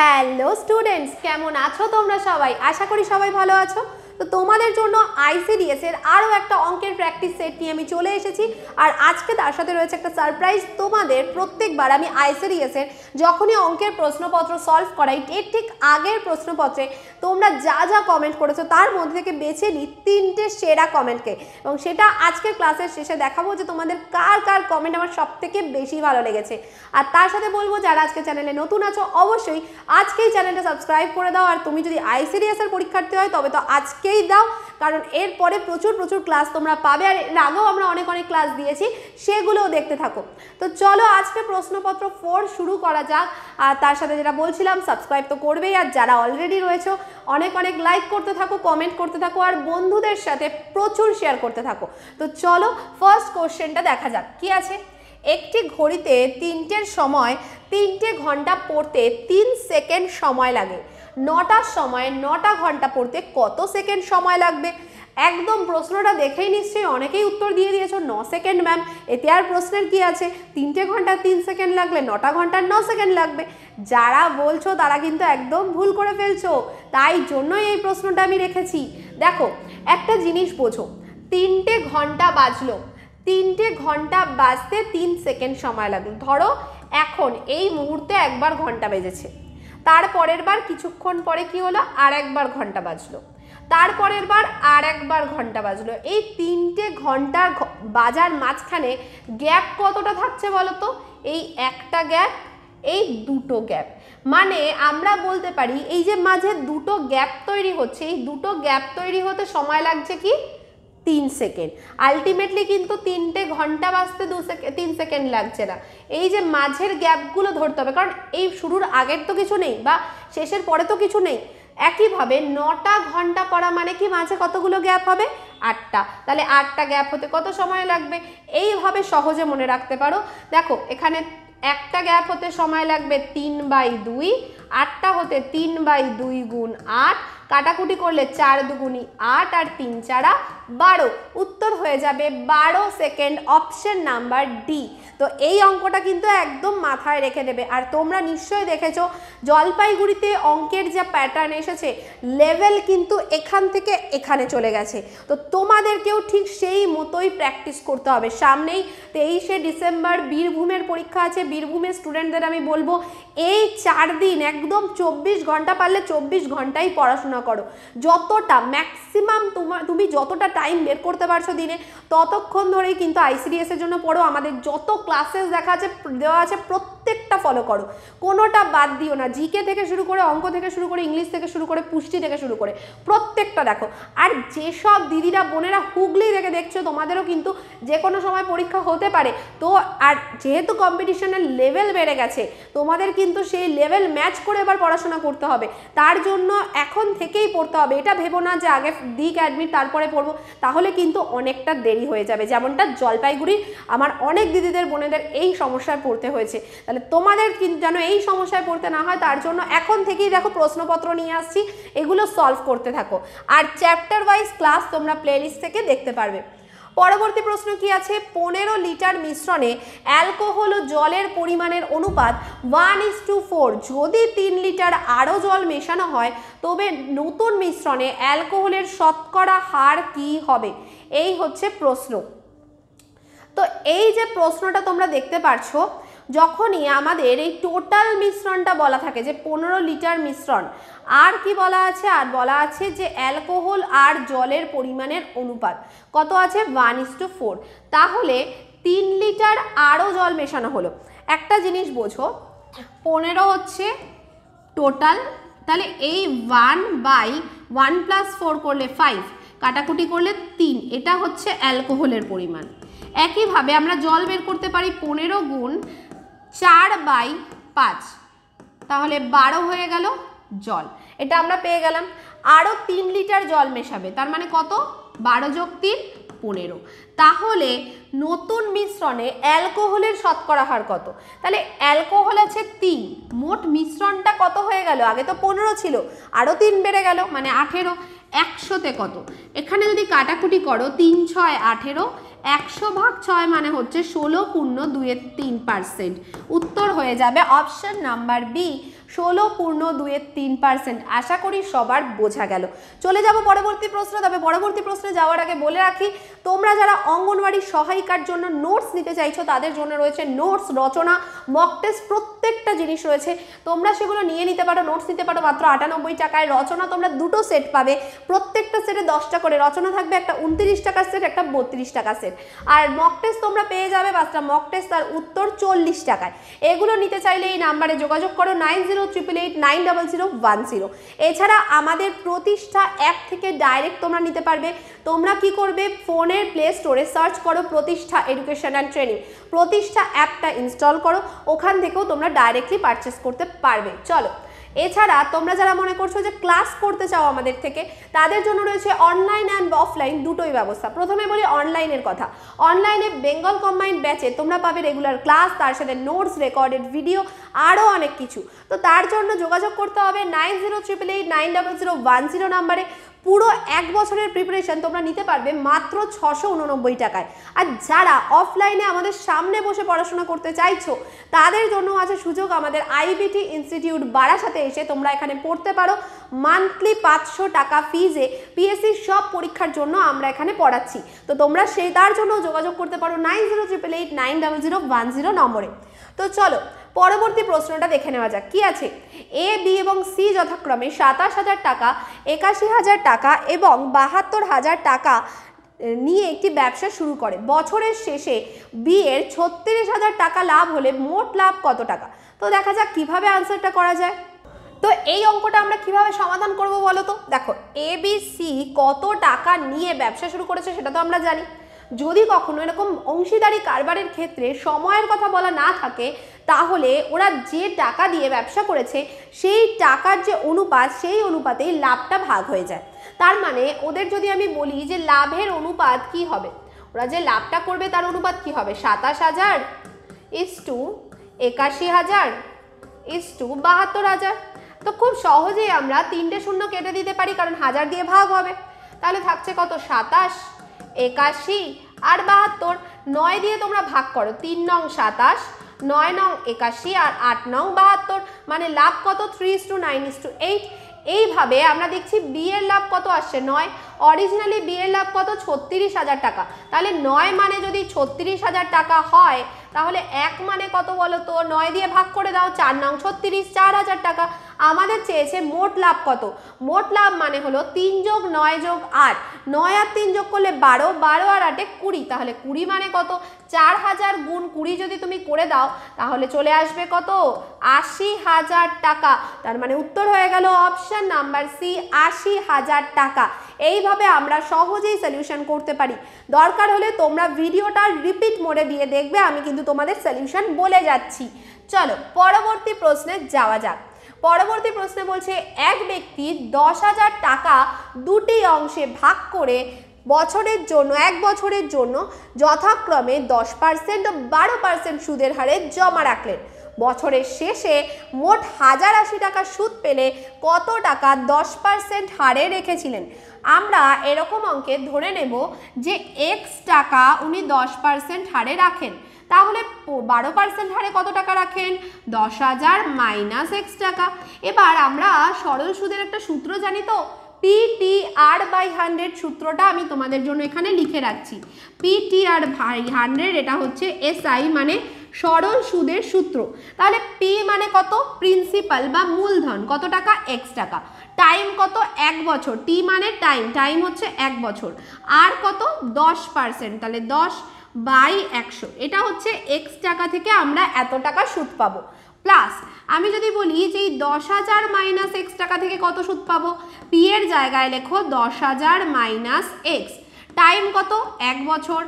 Hello students, কেমন আছো তোমরা সবাই? আশা করি সবাই ভালো আছো। তো তোমাদের জন্য আইসিডিএস এর আরও একটা অঙ্কের প্র্যাকটিস সেট নিয়ে আমি চলে এসেছি। আর আজকে তার সাথে রয়েছে একটা সারপ্রাইজ। তোমাদের প্রত্যেকবার আমি আইসিডিএস এর যখনই অঙ্কের প্রশ্নপত্র সলভ করাই, এর ঠিক আগের প্রশ্নপত্রে তোমরা যা যা কমেন্ট করেছো তার মধ্যে থেকে বেছে নিই 3টে সেরা কমেন্টকে, এবং সেটা আজকের ক্লাসের শেষে দেখাবো যে তোমাদের কার কার কমেন্ট আমার সব থেকে বেশি ভালো লেগেছে। আর তার সাথে বলবো, যারা আজকে চ্যানেলে নতুন আছো অবশ্যই আজকেই চ্যানেলটা সাবস্ক্রাইব করে দাও। আর তুমি যদি আইসিডিএস এর পরীক্ষার্থী হয় তবে তো আজকেই দাও, কারণ এরপরে প্রচুর ক্লাস তোমরা পাবে। আর এর আগেও আমরা অনেক ক্লাস দিয়েছি, সেগুলোও দেখতে থাকো। তো চলো আজকে প্রশ্নপত্র 4 শুরু করা যাক। আর তার সাথে যেটা বলছিলাম, সাবস্ক্রাইব তো করবেই, আর যারা অলরেডি রয়েছে অনেক লাইক করতে থাকো, কমেন্ট করতে থাকো, আর বন্ধুদের সাথে প্রচুর শেয়ার করতে থাকো। তো চলো ফার্স্ট কোশ্চেনটা দেখা যাক কি আছে। একটি ঘড়িতে 3টের সময় 3টে ঘন্টা পড়তে 3 সেকেন্ড সময় লাগে। 9টার সময় 9টা ঘন্টা পড়তে কত সেকেন্ড সময় লাগবে? একদম প্রশ্নটা দেখেই নিশ্চয়ই অনেকেই উত্তর দিয়ে দিয়েছো 9 সেকেন্ড ম্যাম। এতে আর প্রশ্নের কি আছে? 3টে ঘন্টা 3 সেকেন্ড লাগলে 9টা ঘন্টার 9 সেকেন্ড লাগবে। যারা বলছো তারা কিন্তু একদম ভুল করে ফেলছো, তাই জন্যই এই প্রশ্নটা আমি রেখেছি। দেখো, একটা জিনিস বোঝো, 3টে ঘন্টা বাজলো, 3টে ঘন্টা বাজতে 3 সেকেন্ড সময় লাগলো। ধরো এখন এই মুহূর্তে একবার ঘন্টা বেজেছে, তারপরের বার কিছুক্ষণ পরে কি হলো, আর একবার ঘন্টা বাজলো, তারপরের বার আর একবার ঘন্টা বাজলো। এই 3টে ঘন্টা বাজার মাঝখানে গ্যাপ কতটা থাকছে বলো তো? এই একটা গ্যাপ, এই দুটো গ্যাপ। মানে আমরা বলতে পারি এই যে মাঝে দুটো গ্যাপ তৈরি হচ্ছে, এই দুটো গ্যাপ তৈরি হতে সময় লাগছে কি 3 সেকেন্ড। আলটিমেটলি কিন্তু 3টে ঘন্টা বাজতে 3 সেকেন্ড লাগছে না। এই যে মাঝের গ্যাপগুলো ধরতে হবে, কারণ এই শুরুর আগের তো কিছু নেই বা শেষের পরে তো কিছু নেই। একইভাবে 9টা ঘন্টা পড়া মানে কি মাঝে কতগুলো গ্যাপ হবে? 8টা। তাহলে 8টা গ্যাপ হতে কত সময় লাগবে? এইভাবে সহজে মনে রাখতে পারো। দেখো এখানে একটা গ্যাপ হতে সময় লাগবে 3/2, 8টা হতে 3/2 গুণ 8, কাটাকুটি করলে 4 দুগুণি 8 আর 3 4 12। উত্তর হয়ে যাবে 12 সেকেন্ড, অপশন নাম্বার ডি। তো এই অঙ্কটা কিন্তু একদম মাথায় রেখে দেবে। আর তোমরা নিশ্চয়ই দেখেছো জলপাইগুড়িতে অঙ্কের যা প্যাটার্ন এসেছে, লেভেল কিন্তু এখান থেকে এখানে চলে গেছে। তো তোমাদেরকেও ঠিক সেই মতোই প্র্যাকটিস করতে হবে। সামনেই 23শে ডিসেম্বর বীরভূমের পরীক্ষা আছে। বীরভূমের স্টুডেন্টদের আমি বলবো এই 4 দিন একদম 24 ঘন্টা, পারলে 24 ঘন্টাই পড়াশোনা করো। যতটা ম্যাক্সিমাম তুমি যতটা টাইম বের করতে পারছো দিনে, ততক্ষণ ধরেই কিন্তু আইসিডিএস এর জন্য পড়ো। আমাদের যত ক্লাসেস দেওয়া আছে প্রত্যেকটা ফলো করো, কোনোটা বাদ দিও না। জিকে থেকে শুরু করে, অঙ্ক থেকে শুরু করে, ইংলিশ থেকে শুরু করে, পুষ্টি থেকে শুরু করে প্রত্যেকটা দেখো। আর যেসব দিদিরা বোনেরা হুগলি থেকে দেখছো, তোমাদেরও কিন্তু যে কোনো সময় পরীক্ষা হতে পারে। তো আর যেহেতু কম্পিটিশনের লেভেল বেড়ে গেছে, তোমাদের কিন্তু সেই লেভেল ম্যাচ করে এবার পড়াশোনা করতে হবে। তার জন্য এখন থেকেই পড়তে হবে। এটা ভেবো না যে আগে দিক অ্যাডমিট তারপরে পড়বো, তাহলে কিন্তু অনেকটা দেরি হয়ে যাবে। যেমনটা জলপাইগুড়ি আমার অনেক দিদিদের বোনেদের এই সমস্যায় পড়তে হয়েছে। তাহলে তোমাদের কিন্তু যেন এই সমস্যায় পড়তে না হয়, তার জন্য এখন থেকেই দেখো প্রশ্নপত্র নিয়ে আসছি, এগুলো সলভ করতে থাকো। আর চ্যাপ্টার ওয়াইজ ক্লাস তোমরা প্লেলিস্ট থেকে দেখতে পারবে। পরবর্তী প্রশ্ন কি আছে? 15 লিটার মিশ্রণে অ্যালকোহল ও জলের পরিমাণের অনুপাত 1:4। যদি 3 লিটার আরও জল মেশানো হয় তবে নতুন মিশ্রণে অ্যালকোহলের শতকরা হার কি হবে? এই হচ্ছে প্রশ্ন। তো এই যে প্রশ্নটা তোমরা দেখতে পারছো, যখনই আমাদের এই টোটাল মিশ্রণটা বলা থাকে যে 15 লিটার মিশ্রণ, আর কি বলা আছে? আর বলা আছে যে অ্যালকোহল আর জলের পরিমাণের অনুপাত কত আছে? 1:4। তাহলে 3 লিটার আরও জল মেশানো হলো। একটা জিনিস বোঝো, 15 হচ্ছে টোটাল, তাহলে এই 1/1 + 4 করলে 5, কাটাকুটি করলে 3, এটা হচ্ছে অ্যালকোহলের পরিমাণ। একইভাবে আমরা জল বের করতে পারি 15 গুণ 4/5, তাহলে 12 হয়ে গেল জল। এটা আমরা পেয়ে গেলাম। আরও 3 লিটার জল মেশাবে, তার মানে কত? 12 + 3 15। তাহলে নতুন মিশ্রণে অ্যালকোহলের শতকরা হার কত? তাহলে অ্যালকোহল আছে 3, মোট মিশ্রণটা কত হয়ে গেল? আগে তো 15 ছিল, আরও 3 বেড়ে গেল, মানে 18। 100তে কত? এখানে যদি কাটাকুটি করো 3 × 6 18, 100/6 মানে হচ্ছে 16.2-3%। উত্তর হয়ে যাবে অপশন নাম্বার বি 16.23%। আশা করি সবার বোঝা গেল। চলে যাব পরবর্তী প্রশ্ন। তবে পরবর্তী প্রশ্নে যাওয়ার আগে বলে রাখি, তোমরা যারা অঙ্গনওয়াড়ি সহায়িকার জন্য নোটস নিতে চাইছো তাদের জন্য রয়েছে নোটস, রচনা, মক টেস্ট, প্রত্যেকটা জিনিস রয়েছে, তোমরা সেগুলো নিয়ে নিতে পারো। নোটস নিতে পারো মাত্র 98 টাকায়। রচনা তোমরা দুটো সেট পাবে, প্রত্যেকটা সেটে 10টা করে রচনা থাকবে, একটা 29 টাকার সেট, একটা 32 টাকার সেট। আর মক টেস্ট তোমরা পেয়ে যাবে 5টা মক টেস্ট, তার উত্তর 40 টাকায়। এগুলো নিতে চাইলে এই নাম্বারে যোগাযোগ করো 9088890010। এছাড়া আমাদের প্রতিষ্ঠা অ্যাপ থেকে ডাইরেক্ট তোমরা নিতে পারবে। তোমরা কি করবে, ফোনের প্লে স্টোরে সার্চ করো প্রতিষ্ঠা এডুকেশন অ্যান্ড ট্রেনিং, প্রতিষ্ঠা অ্যাপটা ইনস্টল করো, ওখান থেকেও তোমরা ডাইরেক্টলি পারচেস করতে পারবে। চলো, এছাড়া তোমরা যারা মনে করছো যে ক্লাস করতে চাও আমাদের থেকে, তাদের জন্য রয়েছে অনলাইন অ্যান্ড অফলাইন দুটোই ব্যবস্থা। প্রথমে বলি অনলাইনের কথা। অনলাইনে বেঙ্গল কম্বাইন্ড ব্যাচে তোমরা পাবে রেগুলার ক্লাস, তার সাথে নোটস, রেকর্ডেড ভিডিও, আরও অনেক কিছু। তো তার জন্য যোগাযোগ করতে হবে 9088890010 নাম্বারে। পুরো 1 বছরের প্রিপারেশন তোমরা নিতে পারবে মাত্র 689 টাকায়। আর যারা অফলাইনে আমাদের সামনে বসে পড়াশোনা করতে চাইছো তাদের জন্য আছে সুযোগ, আমাদের আইবিটি ইনস্টিটিউট বারাসাতে এসে তোমরা এখানে পড়তে পারো। মান্থলি 500 টাকা ফিজে পিএসসির সব পরীক্ষার জন্য আমরা এখানে পড়াচ্ছি। তো তোমরা তার জন্য যোগাযোগ করতে পারো 9088890010 নম্বরে। তো চলো পরবর্তী প্রশ্নটা দেখে নেওয়া যাক। কি আছে, এ, বি এবং সি যথাক্রমে 27,000 টাকা, 81,000 টাকা এবং 72,000 টাকা নিয়ে একটি ব্যবসা শুরু করে। বছরের শেষে বি এর 36,000 টাকা লাভ হলে মোট লাভ কত টাকা? তো দেখা যাক কিভাবে আনসারটা করা যায়। তো এই অঙ্কটা আমরা কিভাবে সমাধান করব বলো তো। দেখো, এ, বি, সি কত টাকা নিয়ে ব্যবসা শুরু করেছে সেটা তো আমরা জানি। যদি কখনো এরকম অংশীদারি কারবারের ক্ষেত্রে সময়ের কথা বলা না থাকে, তাহলে ওরা যে টাকা দিয়ে ব্যবসা করেছে সেই টাকার যে অনুপাত, সেই অনুপাতেই লাভটা ভাগ হয়ে যায়। তার মানে ওদের যদি আমি বলি যে লাভের অনুপাত কি হবে, ওরা যে লাভটা করবে তার অনুপাত কি হবে, 27,000 ইসটু 81,000 ইসটু 72,000। তো খুব সহজেই আমরা 3টে শূন্য কেটে দিতে পারি, কারণ 1000 দিয়ে ভাগ হবে। তাহলে থাকছে কত, 27, 81 আর 72। 9 দিয়ে তোমরা ভাগ করো, 3 নং 27, 9 নং 81 আর 8 নং 72, মানে লাভ কত, 3:9:8। এইভাবে আমরা দেখছি বি এর লাভ কত আসছে, 9। অরিজিনালি বি এর লাভ কত, 36,000 টাকা। তাহলে 9 মানে যদি 36,000 টাকা হয়, তাহলে 1 মানে কত বলো তো, 9 দিয়ে ভাগ করে দাও, 4 নং 36, 4,000 টাকা। আমাদের চেয়েছে মোট লাভ কত। মোট লাভ মানে হলো 3 যোগ 9 যোগ 8, 9 আর 3 যোগ করলে 12, 12 আর 8 20। তাহলে 20 মানে কত, 4,000 গুণ 20 যদি তুমি করে দাও তাহলে চলে আসবে কত, 80,000 টাকা। তার মানে উত্তর হয়ে গেল অপশন নাম্বার সি, 80,000 টাকা। এইভাবে আমরা সহজেই সলিউশন করতে পারি। দরকার হলে তোমরা ভিডিওটা রিপিট মোডে দিয়ে দেখবে, আমি কিন্তু তোমাদের সলিউশন বলে যাচ্ছি। চলো পরবর্তী প্রশ্নে যাওয়া যাক। পরবর্তী প্রশ্নে বলছে, এক ব্যক্তি 10,000 টাকা দুটি অংশে ভাগ করে এক বছরের জন্য যথাক্রমে 10% ও 12% সুদের হারে জমা রাখলেন। বছরের শেষে মোট 1080 টাকা সুদ পেলে কত টাকা 10% হারে রেখেছিলেন? আমরা এরকম অঙ্কে ধরে নেব যে এক্স টাকা উনি 10% হারে রাখেন, তাহলে 12% হারে কত টাকা রাখেন, 10,000 মাইনাস এক্স টাকা। এবার আমরা সরল সুদের একটা সূত্র জানি তো, PTR/100 সূত্রটা আমি তোমাদের জন্য এখানে লিখে রাখছি। PTR/100 এটা হচ্ছে SI মানে সরল সুদের সূত্র। তাহলে P মানে কত, প্রিন্সিপাল বা মূলধন, কত টাকা, x টাকা। টাইম কত, 1 বছর, T মানে টাইম হচ্ছে 1 বছর। আর কত, 10%, তাহলে 10/100। এটা হচ্ছে x টাকা থেকে আমরা এত টাকা সুদ পাবো। প্লাস আমি যদি বলি যে 10,000 মাইনাস এক্স টাকা থেকে কত সুদ পাবো, পি এর জায়গায় লেখো 10,000 মাইনাস এক্স। টাইম কত, 1 বছর।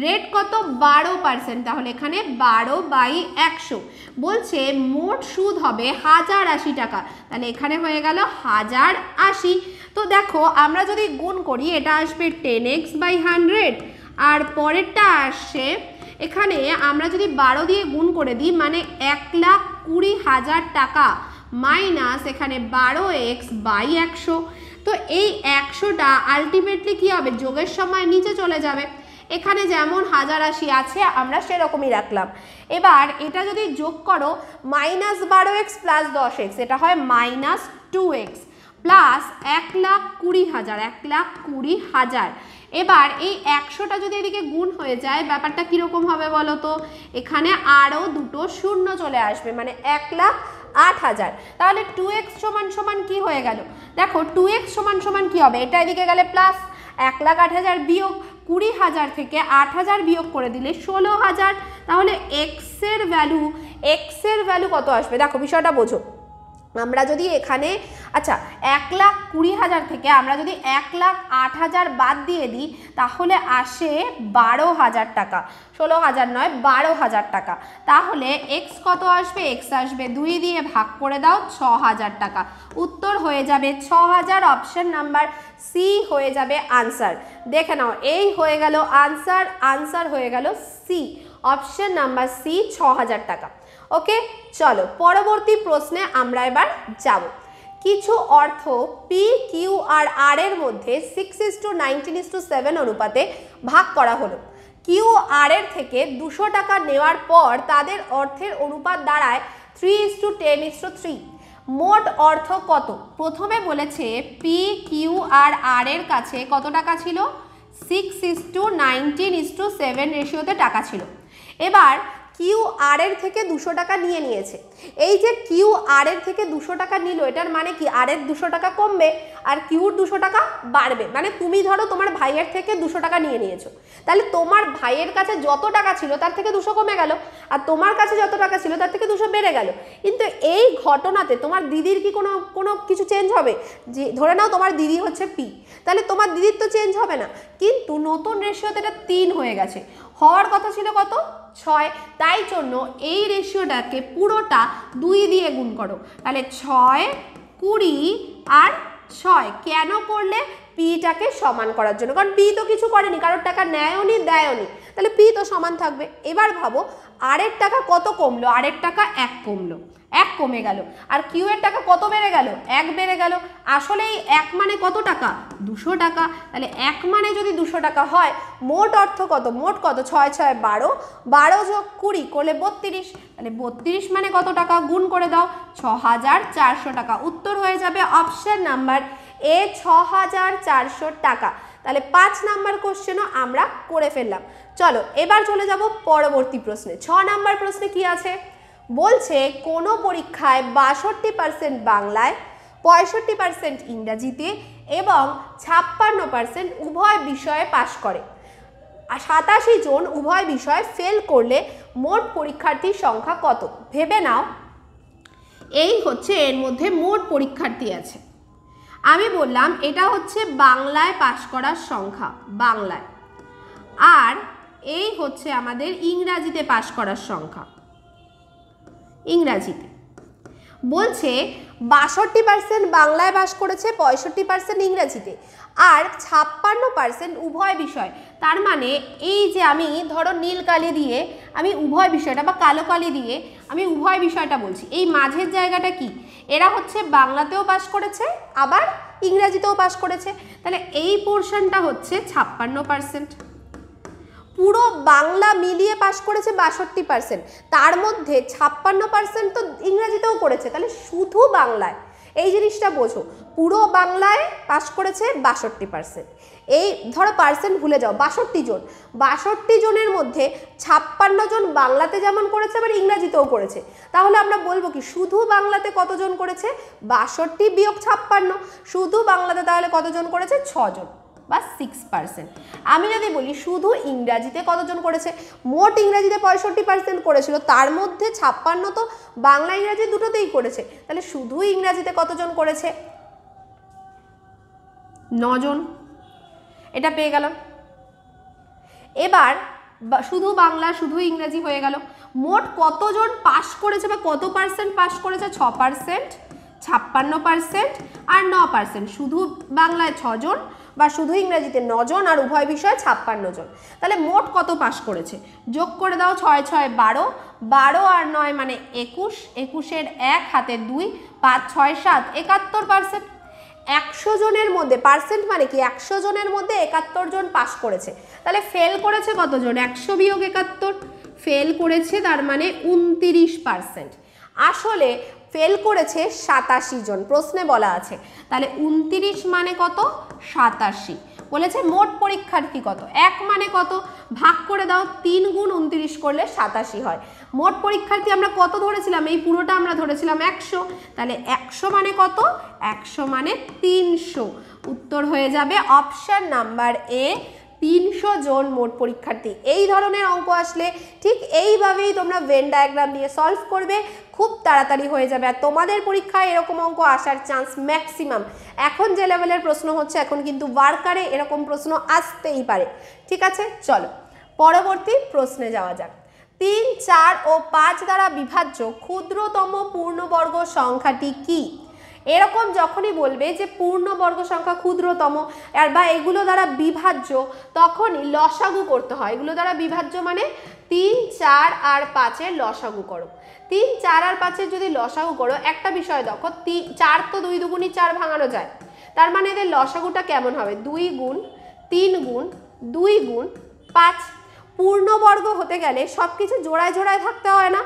রেট কত, 12%, তাহলে এখানে 12/100। বলছে মোট সুদ হবে 1080 টাকা, তাহলে এখানে হয়ে গেল 1080। তো দেখো আমরা যদি গুণ করি, এটা আসবে 10x/100 আর পরেরটা আসছে, এখানে আমরা যদি 12 দিয়ে গুণ করে দিই মানে 1,20,000 টাকা মাইনাস এখানে 12x/100। তো এই 100টা আলটিমেটলি কি হবে, যোগের সময় নিচে চলে যাবে। এখানে যেমন 1080 আছে আমরা সেরকমই রাখলাম। এবার এটা যদি যোগ করো -12x প্লাস 10x, এটা হয় -2x প্লাস 1,20,000, 1,20,000। এবার এই 100টা যদি এদিকে গুণ হয়ে যায় ব্যাপারটা কীরকম হবে বলো তো, এখানে আরও দুটো শূন্য চলে আসবে, মানে 1,08,000। তাহলে 2x সমান সমান কি হয়ে গেল দেখো, 2x সমান সমান কি হবে, এটা এদিকে গেলে প্লাস 1,08,000 বিয়োগ 20,000 থেকে 8,000 বিয়োগ করে দিলে 16,000। তাহলে x এর ভ্যালু কত আসবে দেখো, বিষয়টা বোঝো। আমরা যদি এখানে আচ্ছা 1,20,000 থেকে আমরা যদি 1,08,000 বাদ দিয়ে দিই তাহলে আসে 12,000 টাকা, 16,000 নয় 12,000 টাকা। তাহলে x কত আসবে, x আসবে 2 দিয়ে ভাগ করে দাও 6,000 টাকা। উত্তর হয়ে যাবে 6,000, অপশন নাম্বার সি হয়ে যাবে আনসার। দেখে নাও এই হয়ে গেল আনসার হয়ে গেল সি, অপশন নাম্বার সি 6,000 টাকা। ওকে, চলো পরবর্তী প্রশ্নে আমরা এবার যাব। কিছু অর্থ পি কিউ আর আর এর মধ্যে 6:19:7 অনুপাতে ভাগ করা হলো। কিউ আর এর থেকে 200 টাকা নেওয়ার পর তাদের অর্থের অনুপাত দাঁড়ায় 3:10:3। মোট অর্থ কত? প্রথমে বলেছে পি কিউ আর আর এর কাছে কত টাকা ছিল, 6:19:7 রেশিওতে টাকা ছিল। এবার কিউ আর এর থেকে 200 টাকা নিয়েছে। এই যে কিউ আর এর থেকে 200 টাকা নিল, এটার মানে কি আর এর 200 টাকা কমবে আর কিউর 200 টাকা বাড়বে। মানে তুমি ধরো তোমার ভাইয়ের থেকে 200 টাকা নিয়েছো, তাহলে তোমার ভাইয়ের কাছে যত টাকা ছিল তার থেকে 200 কমে গেল, আর তোমার কাছে যত টাকা ছিল তার থেকে 200 বেড়ে গেল। কিন্তু এই ঘটনাতে তোমার দিদির কি কোনো কিছু চেঞ্জ হবে? যে ধরে নাও তোমার দিদি হচ্ছে পি, তাহলে তোমার দিদির তো চেঞ্জ হবে না, কিন্তু নতুন রেশিওতে এটা 3 হয়ে গেছে, হওয়ার কথা ছিল কত, 6। তাই জন্য এই রেশিওটাকে পুরোটা 2 দিয়ে গুণ করো, তাহলে 6, 20 আর 6 কেন করলে, পিটাকে সমান করার জন্য, কারণ পি তো কিছু করেনি, কারোর টাকা নেয়নি দেয়নি, তাহলে পি তো সমান থাকবে। এবার ভাবো আরের টাকা কত কমলো, আরের টাকা 1 কমলো, 1 কমে গেল, আর কিউ এর টাকা কত বেড়ে গেল, 1 বেড়ে গেল। আসলে এই 1 মানে কত টাকা, 200 টাকা। তাহলে 1 মানে যদি 200 টাকা হয়, মোট অর্থ কত, মোট কত, 6 6 12, 12 যোগ 20 করলে 32, তাহলে 32 মানে কত টাকা, গুণ করে দাও 6,400 টাকা। উত্তর হয়ে যাবে অপশন নাম্বার এ 6,400 টাকা। তাহলে 5 নাম্বার কোশ্চেনও আমরা করে ফেললাম। চলো এবার চলে যাব পরবর্তী প্রশ্নে। 6 নাম্বার প্রশ্নে কি আছে বলছে, কোনো পরীক্ষায় 62% বাংলায়, 65% ইংরাজিতে এবং 56% উভয় বিষয়ে পাশ করে, আর 87 জন উভয় বিষয়ে ফেল করলে মোট পরীক্ষার্থীর সংখ্যা কত? ভেবে নাও, এই হচ্ছে এর মধ্যে মোট পরীক্ষার্থী আছে। আমি বললাম এটা হচ্ছে বাংলায় পাশ করার সংখ্যা, বাংলায়, আর এই হচ্ছে আমাদের ইংরাজিতে পাশ করার সংখ্যা, ইংরাজিতে। বলছে 62% বাংলায় পাশ করেছে, 65% ইংরাজিতে, আর 56% উভয় বিষয়। তার মানে এই যে আমি ধরো নীল কালি দিয়ে আমি উভয় বিষয়টা বা কালো কালি দিয়ে আমি উভয় বিষয়টা বলছি, এই মাঝের জায়গাটা কি, এরা হচ্ছে বাংলাতেও পাশ করেছে আবার ইংরাজিতেও পাশ করেছে, তাহলে এই পোর্শনটা হচ্ছে 56%। পুরো বাংলা মিলিয়ে পাশ করেছে 62%, তার মধ্যে 56% তো ইংরাজিতেও করেছে, তাহলে শুধু বাংলায়, এই জিনিসটা বোঝো, পুরো বাংলায় পাশ করেছে 62%। এই ধরো পার্সেন্ট ভুলে যাও, 62 জন, 62 জনের মধ্যে 56 জন বাংলাতে যেমন করেছে আবার ইংরাজিতেও করেছে, তাহলে আমরা বলবো কি শুধু বাংলাতে কতজন করেছে, 62 বিয়োগ 56, শুধু বাংলাতে তাহলে কতজন করেছে, 6 জন বা 6%। আমি যদি বলি শুধু ইংরাজিতে কতজন করেছে, মোট ইংরাজিতে 65% করেছিল, তার মধ্যে 56 তো বাংলা ইংরাজি দুটোতেই করেছে, তাহলে শুধু ইংরাজিতে কতজন করেছে, 9 জন। এটা পেয়ে গেলাম। এবার শুধু বাংলা শুধু ইংরাজি হয়ে গেল, মোট কতজন পাস করেছে বা কত পার্সেন্ট পাস করেছে, 6%, 56% আর 9%, শুধু বাংলায় 6 জন বা শুধু ইংরাজিতে 9 জন আর উভয় বিষয়ে 56 জন। তাহলে মোট কত পাস করেছে, যোগ করে দাও, 6 6 12, 12 আর 9 মানে 21, 21-এর 1 হাতে 2, 5 6 7 71%। 100 জনের মধ্যে পার্সেন্ট মানে কি 100 জনের মধ্যে 71 জন পাস করেছে, তাহলে ফেল করেছে কতজন? 100 বিয়োগ 71, ফেল করেছে তার মানে 29%। আসলে ফেল করেছে 87 জন, প্রশ্নে বলা আছে। তাহলে 29 মানে কত? 87। বলেছে মোট পরীক্ষার্থী কত? 1 মানে কত? ভাগ করে দাও, 3 গুণ 29 করলে 87 হয়। মোট পরীক্ষার্থী আমরা কত ধরেছিলাম? এই পুরোটা আমরা ধরেছিলাম 100, তাহলে 100 মানে কত? 100 মানে 300। উত্তর হয়ে যাবে অপশান নাম্বার এ, 300 জন মোট পরীক্ষার্থী। এই ধরনের অঙ্ক আসলে ঠিক এইভাবেই তোমরা ভেন ডায়াগ্রাম দিয়ে সলভ করবে, খুব তাড়াতাড়ি হয়ে যাবে। আর তোমাদের পরীক্ষায় এরকম অঙ্ক আসার চান্স ম্যাক্সিমাম। এখন যে লেভেলের প্রশ্ন হচ্ছে, এখন কিন্তু ওয়ার্কারে এরকম প্রশ্ন আসতেই পারে। ঠিক আছে, চলো পরবর্তী প্রশ্নে যাওয়া যাক। 3, 4 ও 5 দ্বারা বিভাজ্য ক্ষুদ্রতম পূর্ণবর্গ সংখ্যাটি কি? এরকম যখনই বলবে যে পূর্ণবর্গ সংখ্যা ক্ষুদ্রতম আর বা এগুলো দ্বারা বিভাজ্য, তখনই লসাগু করতে হয়। এগুলো দ্বারা বিভাজ্য মানে 3, 4 আর 5-এর লসাগু করো। 3, 4 আর 5-এর যদি লসাগু করো, একটা বিষয় দেখো, 4 তো 2 দুগুণী 4 ভাঙানো যায়, তার মানে এদের লসাগুটা কেমন হবে? 2 গুণ 3 গুণ 2 গুণ 5। পূর্ণবর্গ হতে গেলে সব কিছু জোড়ায় জোড়ায় থাকতে হয় না?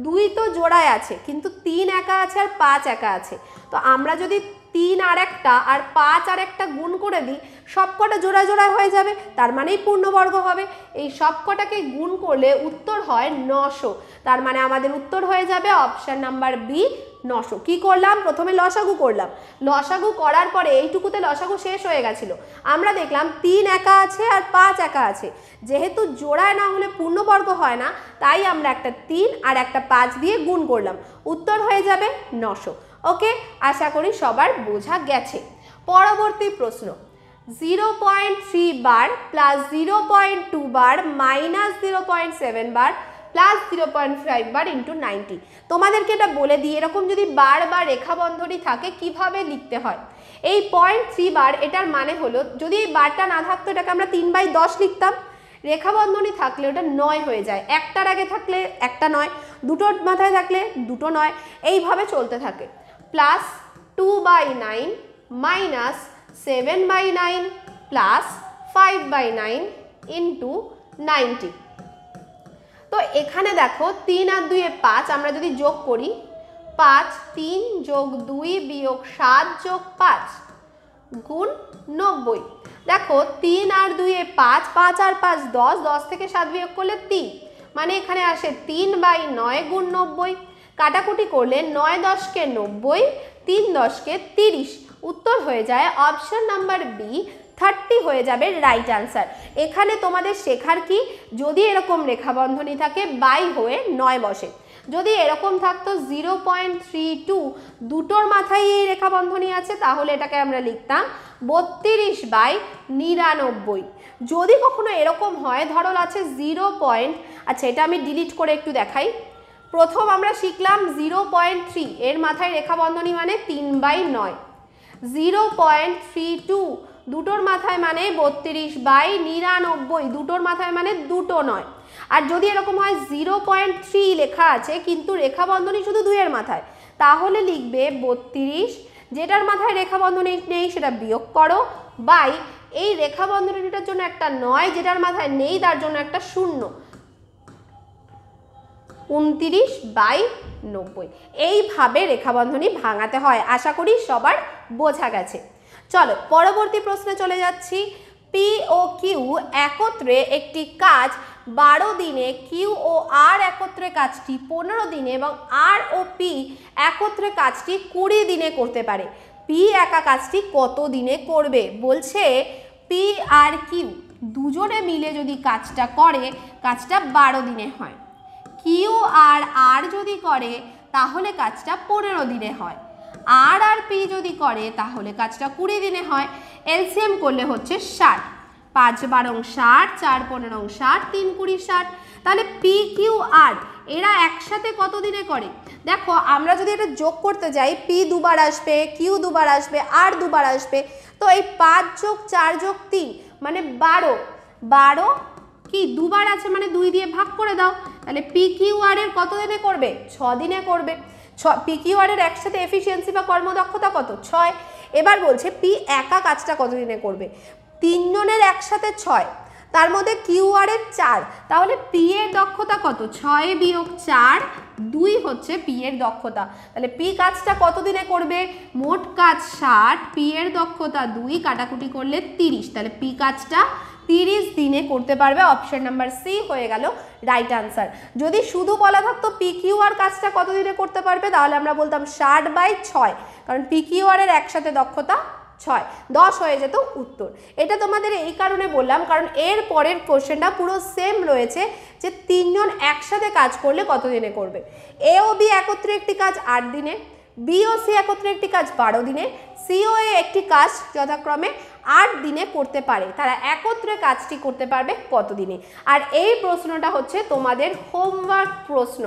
2 তো জোড়ায় আছে, কিন্তু 3 একা আছে আর 5 একা আছে। তো আমরা যদি 3 আর একটা আর 5 আর একটা গুণ করে দিই, সবকটা জোড়ায় জোড়ায় হয়ে যাবে, তার মানেই পূর্ণবর্গ হবে। এই সবকটাকে গুণ করলে উত্তর হয় 900, তার মানে আমাদের উত্তর হয়ে যাবে অপশান নাম্বার বি, 900। কি করলাম? প্রথমে লসাগু করলাম, লসাগু করার পরে এইটুকুতে লসাগু শেষ হয়ে গেছিল। আমরা দেখলাম 3 একা আছে আর 5 একা আছে, যেহেতু জোড়ায় না হলে পূর্ণবর্গ হয় না, তাই আমরা একটা 3 আর একটা 5 দিয়ে গুণ করলাম, উত্তর হয়ে যাবে 900। ওকে, আশা করি সবার বোঝা গেছে। পরবর্তী প্রশ্ন, 0.3 বার প্লাস 0.2 বার মাইনাস 0.7 বার প্লাস 0.5 বার ইন্টু 90। তোমাদেরকে এটা বলে দিই, এরকম যদি বার বা রেখা বন্ধনী থাকে কিভাবে লিখতে হয়। এই 0.3 বার, এটার মানে হলো যদি এই বারটা না থাকতো এটাকে আমরা 3/10 লিখতাম। রেখা বন্ধনী থাকলে ওটা 9 হয়ে যায়, একটার আগে থাকলে একটা 9, দুটোর মাথায় থাকলে দুটো 9, এইভাবে চলতে থাকে। Plus 2/9 minus 7/9 plus 5/9 into 90। তো এখানে দেখো 3 আর 2 5, আমরা যদি যোগ করি 5, 3 যোগ 2 বিয়োগ 7 যোগ 5 গুণ 90। দেখো 3 আর 2 5, 5 আর 5 10, 10 থেকে 7 বিয়োগ করলে 3, মানে এখানে আসে 3/9 গুণ 90। কাটাকুটি করলে 9 10-কে 90, 3 10-কে 30। উত্তর হয়ে যায় অপশন নাম্বার বি, 30 হয়ে যাবে রাইট আনসার। এখানে তোমাদের শেখার কি, যদি এরকম রেখা বন্ধনী থাকে বাই হয়ে 9 বসে। যদি এরকম থাকতো 0.32, দুটোর মাথায় এই রেখা বন্ধনী আছে, তাহলে এটাকে আমরা লিখতাম 32/99। যদি কখনো এরকম হয়, ধরো আছে 0. আচ্ছা, এটা আমি ডিলিট করে একটু দেখাই। প্রথম আমরা শিখলাম 0.3, এর মাথায় রেখা বন্ধনী মানে 3/9। 0.32, দুটোর মাথায় মানে 32/99, দুটোর মাথায় মানে দুটো 9। আর যদি এরকম হয় 0.3 লেখা আছে কিন্তু রেখা বন্ধনী শুধু 2 এর মাথায়, তাহলে লিখবে 32, যেটার মাথায় রেখা বন্ধনী নেই সেটা বিয়োগ করো, বাই এই রেখা বন্ধনীটার জন্য একটা 9, যেটার মাথায় নেই তার জন্য একটা 0, 29/90। এইভাবে রেখা বন্ধনী ভাঙাতে হয়। আশা করি সবার বোঝা গেছে। চলো পরবর্তী প্রশ্নে চলে যাচ্ছি। পি ও কিউ একত্রে একটি কাজ 12 দিনে, কিউ ও আর একত্রে কাজটি 15 দিনে এবং আর ও পি একত্রে কাজটি 20 দিনে করতে পারে। পি একা কাজটি কত দিনে করবে? বলছে পি আর কিউ দুজনে মিলে যদি কাজটা করে, কাজটা 12 দিনে হয়। কিউ আর আর যদি করে তাহলে কাজটা 15 দিনে হয়। আর আর পি যদি করে তাহলে কাজটা 20 দিনে হয়। এলসিএম করলে হচ্ছে 60, 5 12 60, 4 15 60, 3 20 60। তাহলে পি কিউ আর এরা একসাথে কত দিনে করে? দেখো আমরা যদি এটা যোগ করতে যাই, পি দুবার আসবে, কিউ দুবার আসবে, আর দুবার আসবে, তো এই 5 যোগ 4 যোগ 3 মানে 12, 12 কি দুবার আছে মানে 2 দিয়ে ভাগ করে দাও, তাহলে পি কিউ আর এর কত দিনে করবে? 6 দিনে করবে। পি কিউ আর এর একসাথে এফিসিয়েন্সি বা কর্মদক্ষতা কত? 6। এবার বলছে পি একা কাজটা কতদিনে করবে। 3 জনের একসাথে 6, তার মধ্যে কিউ আর এর 4, তাহলে পি এর দক্ষতা কত? 6 বিয়োগ 4, 2 হচ্ছে পি এর দক্ষতা। তাহলে পি কাজটা কতদিনে করবে? মোট কাজ 60, পি এর দক্ষতা 2, কাটাকুটি করলে 30, তাহলে পি কাজটা 30 দিনে করতে পারবে। অপশন নাম্বার সি হয়ে গেল রাইট আনসার। যদি শুধু বলা থাকতো পি কিউ আর কাজটা কতদিনে করতে পারবে, তাহলে আমরা বলতাম 60/6, কারণ পি কিউ আর এর একসাথে দক্ষতা 6, 10 হয়ে যেত উত্তর। এটা তোমাদের এই কারণে বললাম কারণ এর পরের কোশ্চেনটা পুরো সেম রয়েছে যে 3 জন একসাথে কাজ করলে কতদিনে করবে। এ ও বি একত্রে একটি কাজ 8 দিনে, বি ও সি একত্রে একটি কাজ 12 দিনে, সি ও এ একটি কাজ যথাক্রমে 8 দিনে করতে পারে। তারা একত্রে কাজটি করতে পারবে কতদিনে? আর এই প্রশ্নটা হচ্ছে তোমাদের হোমওয়ার্ক প্রশ্ন।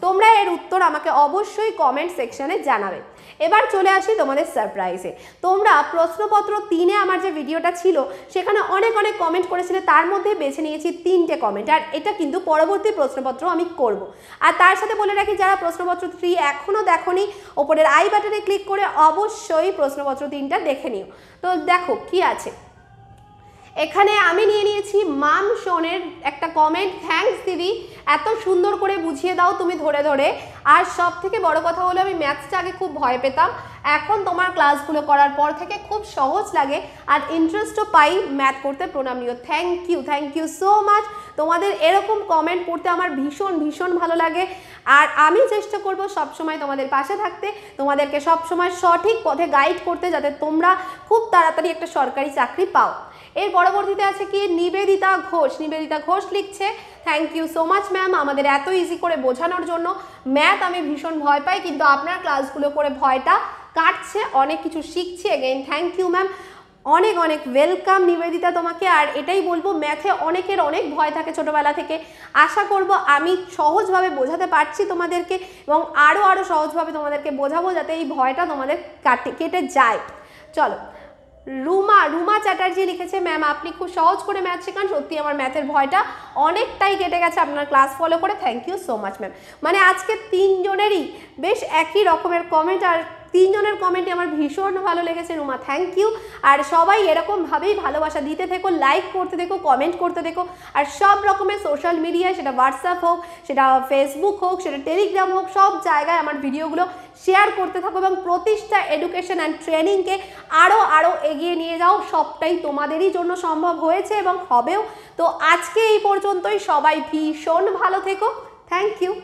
তোমরা এর উত্তর আমাকে অবশ্যই কমেন্ট সেকশনে জানাবে। এবার চলে আসি তোমাদের সারপ্রাইজে। তোমরা প্রশ্নপত্র 3-এ আমার যে ভিডিওটা ছিল সেখানে অনেক কমেন্ট করেছিলে, তার মধ্যে বেছে নিয়েছি 3টে কমেন্ট, আর এটা কিন্তু পরবর্তী প্রশ্নপত্র আমি করব। আর তার সাথে বলে রাখি, যারা প্রশ্নপত্র 3 এখনও দেখোনি, ওপরের আই বাটনে ক্লিক করে অবশ্যই প্রশ্নপত্র 3টা দেখে নিও। তো দেখো কি আছে এখানে। আমি নিয়ে নিয়েছি মাম সোনের একটা কমেন্ট, থ্যাঙ্কস দিদি, এত সুন্দর করে বুঝিয়ে দাও তুমি ধরে ধরে। আর সব থেকে বড় কথা হলো আমি ম্যাথসটা আগে খুব ভয় পেতাম, এখন তোমার ক্লাসগুলো করার পর থেকে খুব সহজ লাগে আর ইন্টারেস্টও পাই ম্যাথ করতে। প্রণাম নিও। Thank you so much. তোমাদের এরকম কমেন্ট পড়তে আমার ভীষণ ভালো লাগে, আর আমি চেষ্টা করব সবসময় তোমাদের পাশে থাকতে, তোমাদেরকে সবসময় সঠিক পথে গাইড করতে, যাতে তোমরা খুব তাড়াতাড়ি একটা সরকারি চাকরি পাও। এর পরবর্তীতে আছে কি নিবেদিতা ঘোষ লিখছে, thank you so much ma'am, আমাদের এত ইজি করে বোঝানোর জন্য। ম্যাথ আমি ভীষণ ভয় পাই, কিন্তু আপনার ক্লাসগুলো করে ভয়টা কাটছে, অনেক কিছু শিখছি। এগেইন থ্যাংক ইউ ম্যাম, অনেক ওয়েলকাম নিবেদিতা তোমাকে। আর এটাই বলবো, ম্যাথে অনেকের অনেক ভয় থাকে ছোটোবেলা থেকে, আশা করব আমি সহজভাবে বোঝাতে পারছি তোমাদেরকে, এবং আরও সহজভাবে তোমাদেরকে বোঝাবো যাতে এই ভয়টা তোমাদের কেটে যায়। চলো, রুমা চ্যাটার্জি লিখেছে, ম্যাম আপনি খুব সহজ করে ম্যাথ শেখান, সত্যি আমার ম্যাথের ভয়টা অনেকটাই কেটে গেছে আপনার ক্লাস ফলো করে। Thank you so much ma'am. মানে আজকে 3 জনেরই বেশ একই রকমের কমেন্ট, আর 3 জনের কমেন্টই আমার ভীষণ ভালো লেগেছে। Ruma thank you. আর সবাই এরকমভাবেই ভালোবাসা দিতে থেকো, লাইক করতে থেকো, কমেন্ট করতে থেকো, আর সব রকমের সোশ্যাল মিডিয়ায়, সেটা হোয়াটসঅ্যাপ হোক, সেটা ফেসবুক হোক, সেটা টেলিগ্রাম হোক, সব জায়গায় আমার ভিডিওগুলো শেয়ার করতে থাকো, এবং প্রতিষ্ঠা এডুকেশন অ্যান্ড ট্রেনিংকে আরও এগিয়ে নিয়ে যাও। সবটাই তোমাদেরই জন্য সম্ভব হয়েছে এবং হবেও। তো আজকে এই পর্যন্তই, সবাই ভীষণ ভালো থেকো। Thank you.